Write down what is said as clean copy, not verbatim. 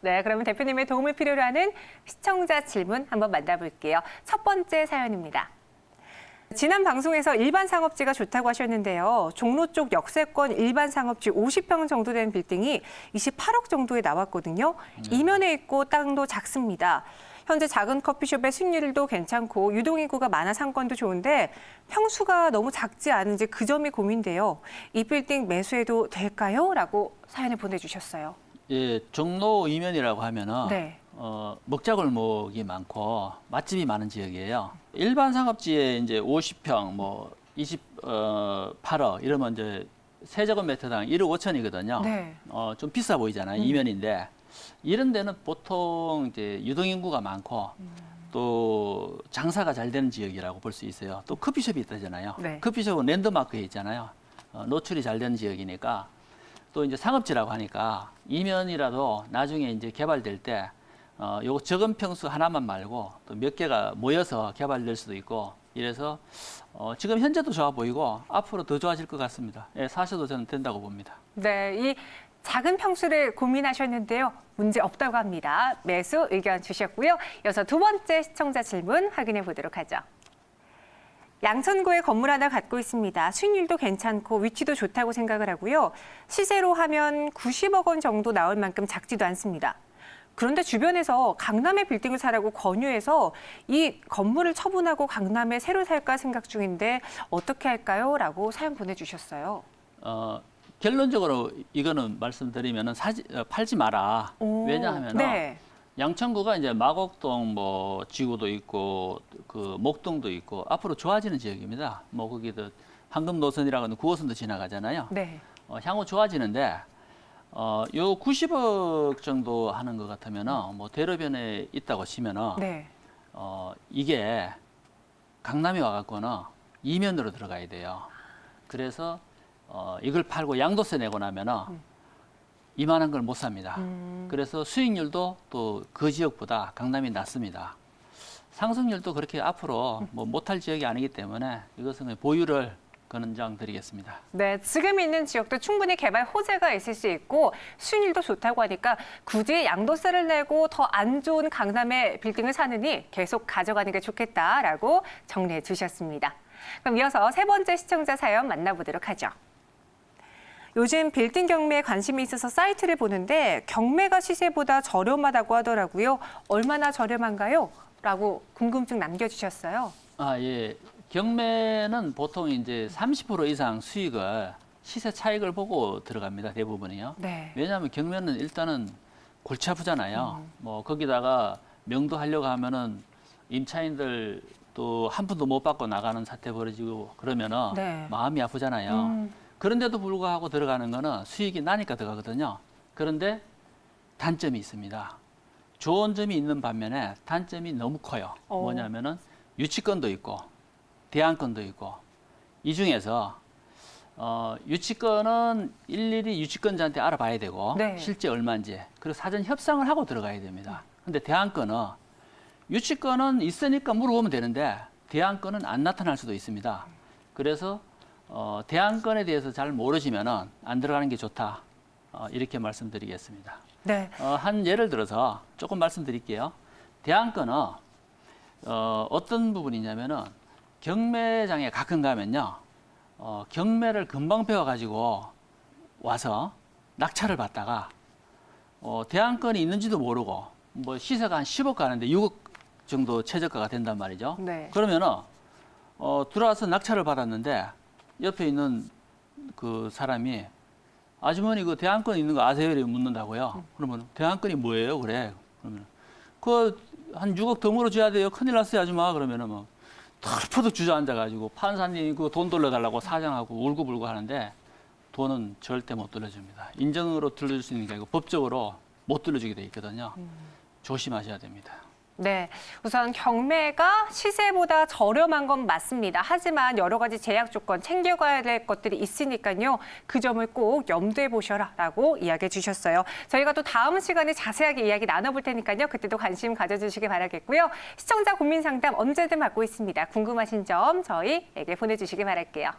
네, 그러면 대표님의 도움을 필요로 하는 시청자 질문 한번 만나볼게요. 첫 번째 사연입니다. 지난 방송에서 일반 상업지가 좋다고 하셨는데요. 종로 쪽 역세권 일반 상업지 50평 정도 된 빌딩이 28억 정도에 나왔거든요. 이면에 있고 땅도 작습니다. 현재 작은 커피숍의 수익률도 괜찮고 유동인구가 많아 상권도 좋은데 평수가 너무 작지 않은지 그 점이 고민돼요. 이 빌딩 매수해도 될까요? 라고 사연을 보내주셨어요. 예, 종로 이면이라고 하면은 네. 먹자골목이 많고 맛집이 많은 지역이에요. 일반 상업지에 이제 50평, 뭐 28억 이러면 이제 세제곱미터당 1억 5천이거든요. 네. 좀 비싸 보이잖아요. 이면인데 이런 데는 보통 이제 유동인구가 많고 또 장사가 잘 되는 지역이라고 볼 수 있어요. 또 커피숍이 있다잖아요. 네. 커피숍은 랜드마크에 있잖아요. 노출이 잘 되는 지역이니까 또 이제 상업지라고 하니까 이면이라도 나중에 이제 개발될 때 요거 적은 평수 하나만 말고 또 몇 개가 모여서 개발될 수도 있고 이래서 지금 현재도 좋아 보이고 앞으로 더 좋아질 것 같습니다. 예, 사셔도 저는 된다고 봅니다. 네, 이 작은 평수를 고민하셨는데요. 문제 없다고 합니다. 매수 의견 주셨고요. 이어서 두 번째 시청자 질문 확인해 보도록 하죠. 양천구에 건물 하나 갖고 있습니다. 수익률도 괜찮고 위치도 좋다고 생각을 하고요. 시세로 하면 90억 원 정도 나올 만큼 작지도 않습니다. 그런데 주변에서 강남에 빌딩을 사라고 권유해서 이 건물을 처분하고 강남에 새로 살까 생각 중인데 어떻게 할까요? 라고 사연 보내주셨어요. 결론적으로 이거는 말씀드리면은 팔지 마라. 왜냐하면 네. 양천구가 이제 마곡동 뭐 지구도 있고 그 목동도 있고 앞으로 좋아지는 지역입니다. 뭐 거기도 황금 노선이라고 하는 9호선도 지나가잖아요. 네. 향후 좋아지는데 요 90억 정도 하는 것 같으면은 뭐 대로변에 있다고 치면은 네. 이게 강남에 와갖고는 이면으로 들어가야 돼요. 그래서 이걸 팔고 양도세 내고 나면은 이만한 걸 못 삽니다. 그래서 수익률도 또 그 지역보다 강남이 낮습니다. 상승률도 그렇게 앞으로 뭐 못할 지역이 아니기 때문에 이것은 보유를 권장드리겠습니다. 네, 지금 있는 지역도 충분히 개발 호재가 있을 수 있고 수익률도 좋다고 하니까 굳이 양도세를 내고 더 안 좋은 강남의 빌딩을 사느니 계속 가져가는 게 좋겠다라고 정리해 주셨습니다. 그럼 이어서 세 번째 시청자 사연 만나보도록 하죠. 요즘 빌딩 경매에 관심이 있어서 사이트를 보는데 경매가 시세보다 저렴하다고 하더라고요. 얼마나 저렴한가요? 라고 궁금증 남겨주셨어요. 예. 경매는 보통 이제 30% 이상 수익을 시세 차익을 보고 들어갑니다. 대부분이요. 네. 왜냐하면 경매는 일단은 골치 아프잖아요. 뭐 거기다가 명도 하려고 하면은 임차인들 또 한 푼도 못 받고 나가는 사태 벌어지고 그러면은 네. 마음이 아프잖아요. 그런데도 불구하고 들어가는 거는 수익이 나니까 들어가거든요. 그런데 단점이 있습니다. 좋은 점이 있는 반면에 단점이 너무 커요. 뭐냐면은 유치권도 있고 대안권도 있고 이 중에서 유치권은 일일이 유치권자한테 알아봐야 되고 네. 실제 얼마인지 그리고 사전 협상을 하고 들어가야 됩니다. 근데 대안권은 유치권은 있으니까 물어보면 되는데 대안권은 안 나타날 수도 있습니다. 그래서 대안권에 대해서 잘 모르시면은 안 들어가는 게 좋다. 이렇게 말씀드리겠습니다. 네. 한 예를 들어서 조금 말씀드릴게요. 대안권은 어떤 부분이냐면은 경매장에 가끔 가면요, 경매를 금방 배워가지고 와서 낙찰을 받다가 대안권이 있는지도 모르고 뭐 시세가 한 10억 가는데 6억 정도 최저가가 된단 말이죠. 네. 그러면은 들어와서 낙찰을 받았는데 옆에 있는 그 사람이 아주머니 그 대안권 있는 거 아세요? 이렇게 묻는다고요. 그러면 대안권이 뭐예요? 그래. 그러면 그 한 6억 더 물어줘야 돼요. 큰일 났어요, 아줌마. 그러면은 뭐 털퍼덕 주저앉아가지고 판사님 그 돈 돌려달라고 사장하고 울고불고 하는데 돈은 절대 못 돌려줍니다. 인정으로 돌려줄 수 있는 게 아니고 법적으로 못 돌려주게 돼 있거든요. 조심하셔야 됩니다. 네, 우선 경매가 시세보다 저렴한 건 맞습니다. 하지만 여러 가지 제약 조건 챙겨가야 될 것들이 있으니까요. 그 점을 꼭 염두에 보셔라라고 이야기해 주셨어요. 저희가 또 다음 시간에 자세하게 이야기 나눠볼 테니까요. 그때도 관심 가져주시기 바라겠고요. 시청자 고민 상담 언제든 받고 있습니다. 궁금하신 점 저희에게 보내주시기 바랄게요.